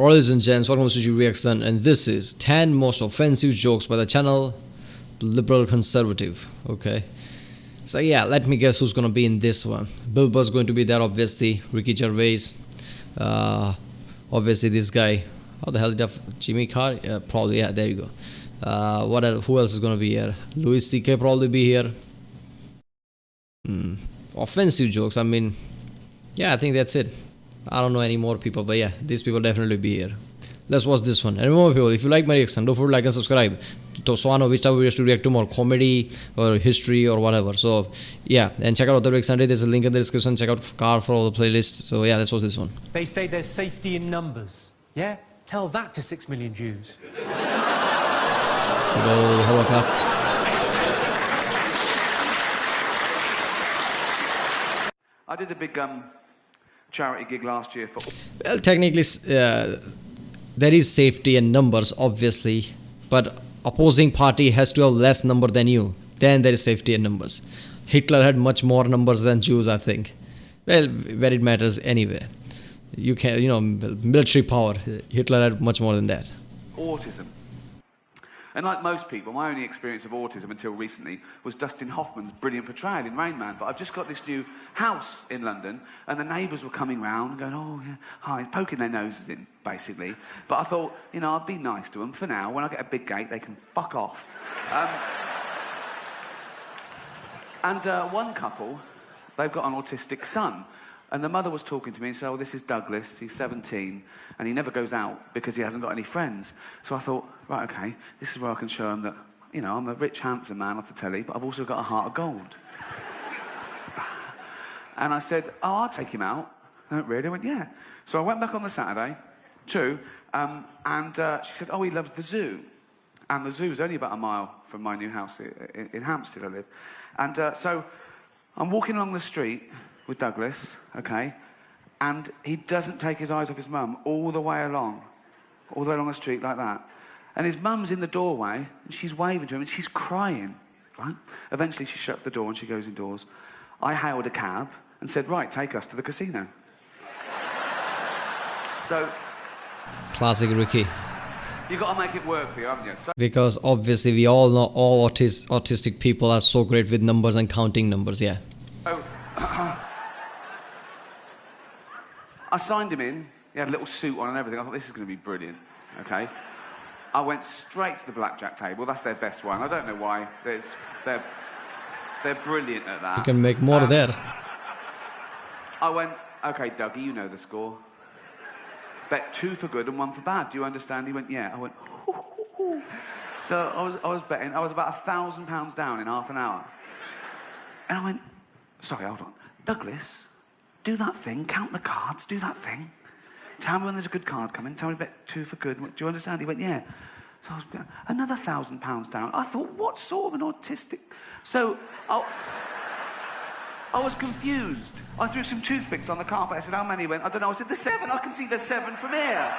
Ladies and gents, welcome to Suji Reaction, and this is 10 most offensive jokes by the channel The Liberal Conservative. Okay, so yeah, let me guess who's gonna be in this one. Bill Burr's going to be there, obviously. Ricky Gervais, obviously this guy. How the hell did I Jimmy Carr? Probably, yeah, there you go. What else? Who else is gonna be here? Louis C.K. probably be here. Offensive jokes. I mean, yeah, I think that's it. I don't know any more people, but yeah, these people definitely be here. Let's watch this one. And remember, people, if you like my reaction, don't forget to like and subscribe. So I know which type of videos to react to more, comedy or history or whatever. So yeah, and check out other reaction. There's a link in the description. Check out Carr for all the playlists. So yeah, let's watch this one. They say there's safety in numbers. Yeah? Tell that to 6 million Jews. Hello, Holocaust. I did a big charity gig last year for... Well, technically, there is safety in numbers, obviously, but opposing party has to have less number than you. Then there is safety in numbers. Hitler had much more numbers than Jews, I think. Well, where it matters anyway. You can, military power. Hitler had much more than that. Autism. And like most people, my only experience of autism until recently was Dustin Hoffman's brilliant portrayal in Rain Man. But I've just got this new house in London, and the neighbours were coming round and going, oh, yeah, hi, poking their noses in, basically. But I thought, I'd be nice to them for now. When I get a big gate, they can fuck off. One couple, they've got an autistic son. And the mother was talking to me and said, oh, this is Douglas, he's 17, and he never goes out because he hasn't got any friends. So I thought, right, okay, this is where I can show him that, I'm a rich, handsome man off the telly, but I've also got a heart of gold. And I said, oh, I'll take him out. And really? I went, yeah. So I went back on the Saturday, true, and she said, oh, he loves the zoo. And the zoo's only about a mile from my new house in Hampstead I live. And so I'm walking along the street with Douglas, okay, and he doesn't take his eyes off his mum all the way along the street like that. And his mum's in the doorway, and she's waving to him, and she's crying, right? Eventually she shuts the door and she goes indoors. I hailed a cab and said, right, take us to the casino. So... Classic Ricky. You got to make it work for you, haven't you? So because obviously we all know all autistic people are so great with numbers and counting numbers, yeah. I signed him in. He had a little suit on and everything. I thought, this is going to be brilliant, okay? I went straight to the blackjack table. That's their best one. I don't know why. They're brilliant at that. You can make more there. I went, okay, Dougie, you know the score. Bet 2 for good and 1 for bad. Do you understand? He went, yeah. I went, hoo. So I was betting. I was about £1,000 down in half an hour. And I went, sorry, hold on. Douglas, do that thing, count the cards, do that thing. Tell me when there's a good card coming, tell me bet 2 for good. Do you understand? He went, yeah. So I was another £1,000 down. I thought, what sort of an autistic... So I was confused. I threw some toothpicks on the carpet. I said, how many? He went, I don't know. I said, there's 7. I can see there's 7 from here.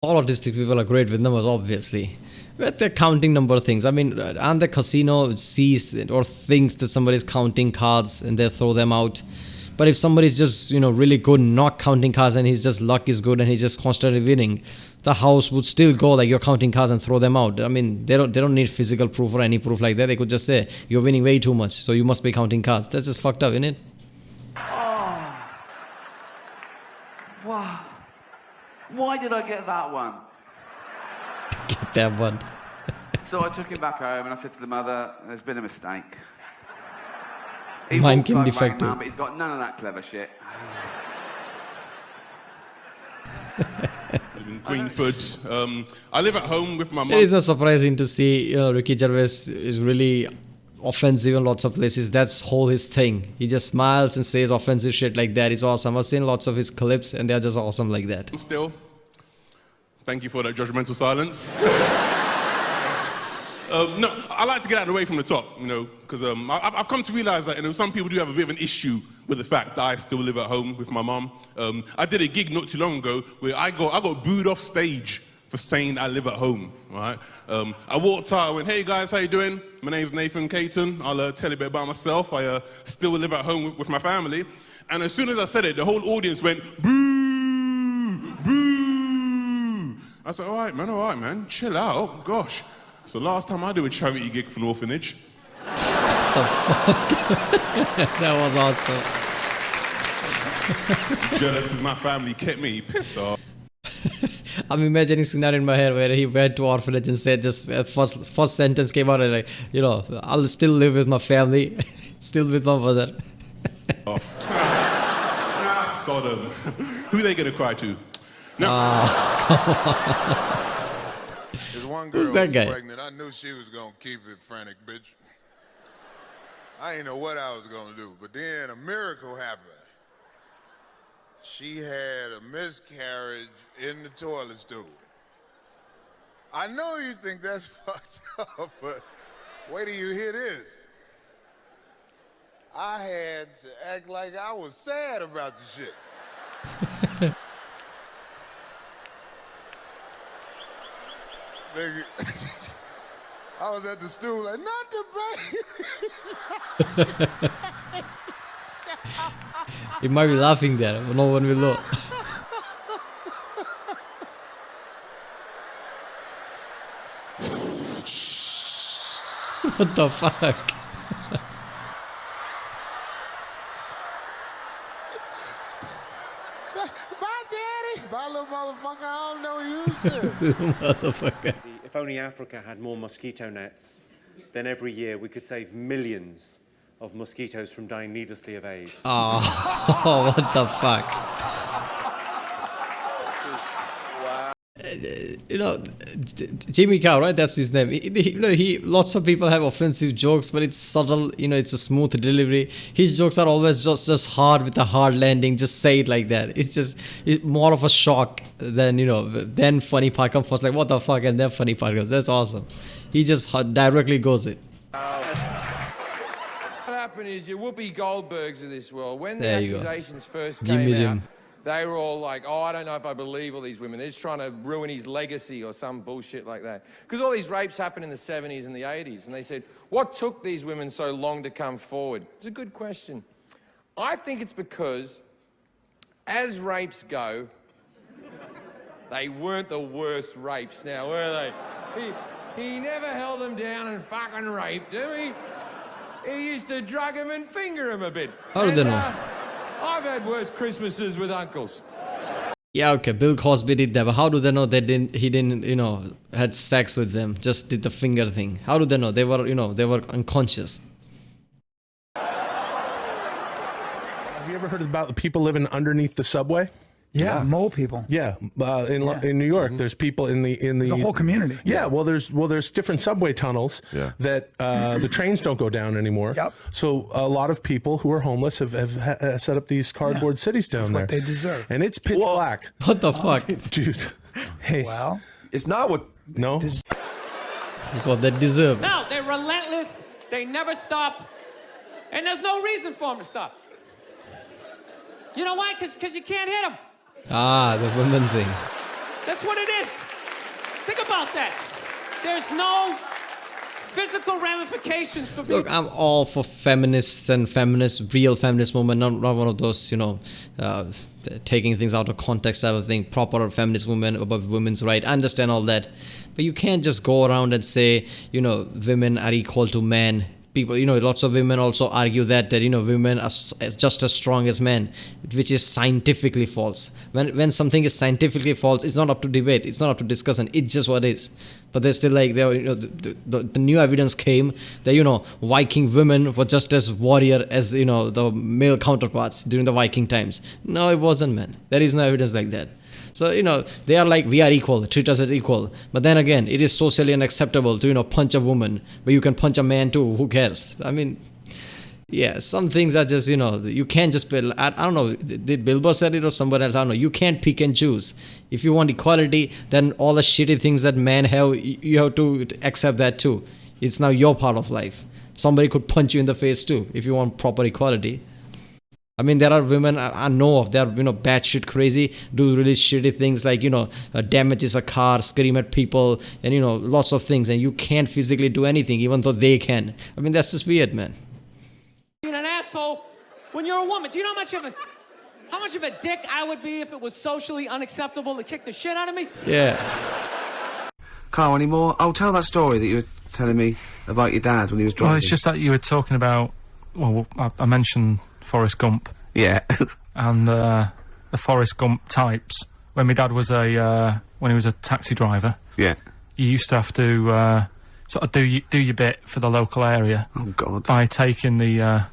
All autistic people are great with numbers, obviously. But they're counting number things. I mean, and the casino sees or thinks that somebody's counting cards and they throw them out. But if somebody's just, really good not counting cards and his just luck is good and he's just constantly winning, the house would still go like you're counting cards and throw them out. I mean, they don't need physical proof or any proof like that. They could just say, you're winning way too much, so you must be counting cards. That's just fucked up, isn't it? Oh. Wow. Why did I get that one? Get that one. So I took him back home and I said to the mother, there's been a mistake. Mine can be defective. defective. But he's got none of that clever shit. In Greenford. I live at home with my mum. It is not surprising to see Ricky Gervais is really offensive in lots of places. That's whole his thing. He just smiles and says offensive shit like that. It's awesome. I've seen lots of his clips and they're just awesome like that. Still, thank you for that judgmental silence. No, I like to get out of the way from the top, because I've come to realize that, some people do have a bit of an issue with the fact that I still live at home with my mum. I did a gig not too long ago where I got booed off stage for saying I live at home, right? I walked out, I went, hey guys, how you doing? My name's Nathan Caton. I'll tell you a bit about myself. I still live at home with my family. And as soon as I said it, the whole audience went, boo, boo. I said, all right, man, chill out. Gosh, it's the last time I do a charity gig for an orphanage. What the fuck? That was awesome. Jealous because my family kept me pissed off. I'm imagining scenario in my head where he went to orphanage and said just first sentence came out and like, you know, I'll still live with my family, still with my mother. Sodom. Who are they going to cry to? No. There's one girl Who's that guy? pregnant. I knew she was going to keep it frantic, bitch. I didn't know what I was going to do, but then a miracle happened. She had a miscarriage in the toilet stool. I know you think that's fucked up, but wait till you hear this. I had to act like I was sad about the shit. Nigga, I was at the stool like, not the baby. He might be laughing there, but no one will know. What the fuck? Bye, Daddy. Bye, little motherfucker. I don't know you, sir. Motherfucker. If only Africa had more mosquito nets, then every year we could save millions of mosquitoes from dying needlessly of AIDS. Oh, what the fuck? You know, Jimmy Carr, right? That's his name. You know, lots of people have offensive jokes, but it's subtle. You know, it's a smooth delivery. His jokes are always just hard with a hard landing. Just say it like that. It's more of a shock than, you know, then funny part comes first. Like, what the fuck? And then funny part comes. That's awesome. He just directly goes it. What happened is your Whoopi Goldbergs of this world, when the There you go. accusations first Jimmy came Jim. out, they were all like, oh, I don't know if I believe all these women. They're just trying to ruin his legacy or some bullshit like that. Because all these rapes happened in the 70s and the 80s. And they said, what took these women so long to come forward? It's a good question. I think it's because, as rapes go, they weren't the worst rapes now, were they? He never held them down and fucking raped them. He used to drug them and finger them a bit. How did they know? I've had worse Christmases with uncles. Yeah, okay, Bill Cosby did that, but how do they know he didn't, you know, had sex with them, just did the finger thing? How do they know? They were, you know, they were unconscious. Have you ever heard about the people living underneath the subway? Yeah, mole people. Yeah, in New York, there's people in the There's a whole community. Yeah, well, there's different subway tunnels that the trains don't go down anymore. Yep. So a lot of people who are homeless have set up these cardboard cities down there. That's what they deserve. And it's pitch black, What the fuck? dude. Hey, Well, It's not what. no. That's what they deserve. No, they're relentless. They never stop. And there's no reason for them to stop. You know why? Because you can't hit them. Ah, the women thing. That's what it is. Think about that. There's no physical ramifications for people. Look, I'm all for feminists and real feminist movement, not one of those, you know, taking things out of context type of thing, proper feminist women above women's right. I understand all that. But you can't just go around and say, you know, women are equal to men. People, you know, lots of women also argue that you know, women are just as strong as men, which is scientifically false. When something is scientifically false, it's not up to debate, it's not up to discussion, it's just what is. But they're still like, you know, the new evidence came that, you know, Viking women were just as warrior as, you know, the male counterparts during the Viking times. No, it wasn't, man. There is no evidence like that. So, you know, they are like, we are equal, treat us as equal. But then again, it is socially unacceptable to, you know, punch a woman, but you can punch a man too, who cares? I mean, yeah, some things are just, you know, you can't just, I don't know, did Billboard said it or somebody else? I don't know. You can't pick and choose. If you want equality, then all the shitty things that men have, you have to accept that too. It's now your part of life. Somebody could punch you in the face too, if you want proper equality. I mean, there are women I know of, they're, you know, batshit crazy, do really shitty things like, you know, damages a car, scream at people, and, you know, lots of things. And you can't physically do anything, even though they can. I mean, that's just weird, man. Being an asshole when you're a woman. Do you know how much of a dick I would be if it was socially unacceptable to kick the shit out of me? Yeah. Carl, any more? Oh, tell that story that you were telling me about your dad when he was driving. Well, it's just that you were talking about, well, I mentioned Forrest Gump. Yeah. And, the Forrest Gump types. When my dad was when he was a taxi driver. Yeah. You used to have to, sort of do your bit for the local area. Oh, God. By taking the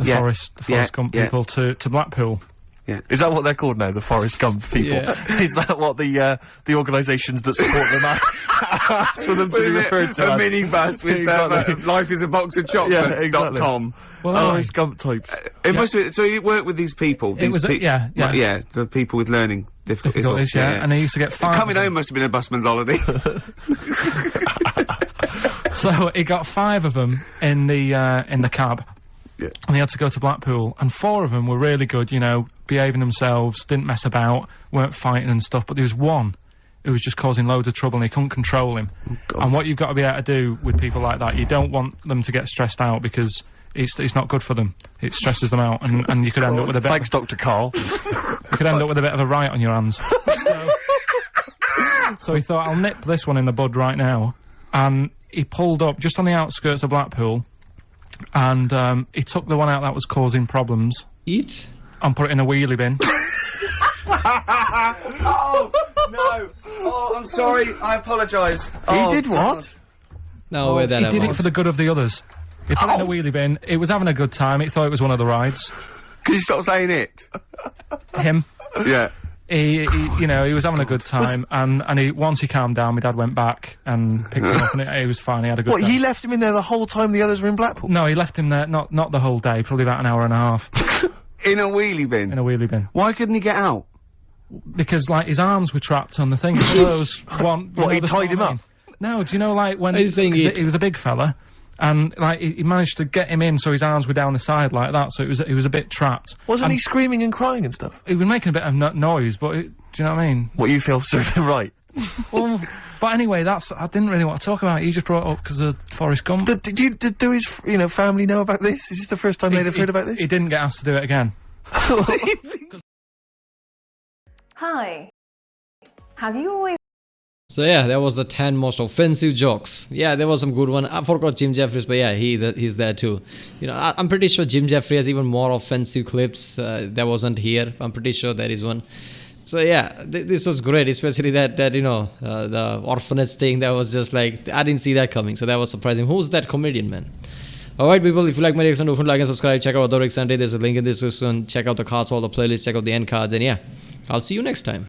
Forrest Gump people to Blackpool. Yeah. Is that what they're called now, the Forrest Gump people? Yeah. Is that what the organisations that support them ask for them to be referred to a as? minibus with Exactly. life is a box of chocolates. Yeah, exactly. .com. Well, Forrest Gump types. It must be, so you work with these people? It was, the people with learning difficulties. Yeah, and they used to get 5 Coming home must have been a busman's holiday. So he got 5 of them in the cab. Yeah. And he had to go to Blackpool, and 4 of them were really good, you know, behaving themselves, didn't mess about, weren't fighting and stuff, but there was one who was just causing loads of trouble and he couldn't control him. Oh, and what you've got to be able to do with people like that, you don't want them to get stressed out because it's not good for them. It stresses them out, and you could end up with a bit Thanks, Dr. Carl. you could end up with a bit of a riot on your hands. So he thought, I'll nip this one in the bud right now, and he pulled up just on the outskirts of Blackpool, and he took the one out that was causing problems. Eat? And put it in a wheelie bin. Oh, no. Oh, I'm sorry. I apologise. He did what? No, where that He did it for the good of the others. He put it in a wheelie bin. It was having a good time. He thought it was one of the rides. Can you stop saying it? Him. Yeah. He you know, he was having a good time, and once he calmed down, my dad went back and picked him up, and he was fine. He had a good What, time. he left him in there the whole time the others were in Blackpool? No, he left him there, not the whole day, probably about an hour and a half. In a wheelie bin? In a wheelie bin. Why couldn't he get out? Because, like, his arms were trapped on the thing. So there was one... What, he tied him up? No, do you know, like, when... He's saying it. He was a big fella, and, like, he managed to get him in so his arms were down the side like that, so he was a bit trapped. Wasn't And he screaming and crying and stuff? He was making a bit of noise, but... do you know what I mean? What, you feel served him right? Well, but anyway, I didn't really want to talk about it. He just brought it up because of Forrest Gump. Did his, family know about this? Is this the first time they'd have heard about this? He didn't get asked to do it again. Hi. Have you always... So yeah, that was the 10 most offensive jokes. Yeah, there was some good one. I forgot Jim Jeffries, but yeah, he's there too. You know, I'm pretty sure Jim Jeffries has even more offensive clips that wasn't here. I'm pretty sure there is one. So yeah, this was great, especially that you know, the orphanage thing. That was just like, I didn't see that coming, so that was surprising. Who's that comedian, man? Alright people, if you like my reaction, don't forget to like and subscribe. Check out other Rick Sunday. There's a link in the description. Check out the cards, all the playlists, check out the end cards, and yeah, I'll see you next time.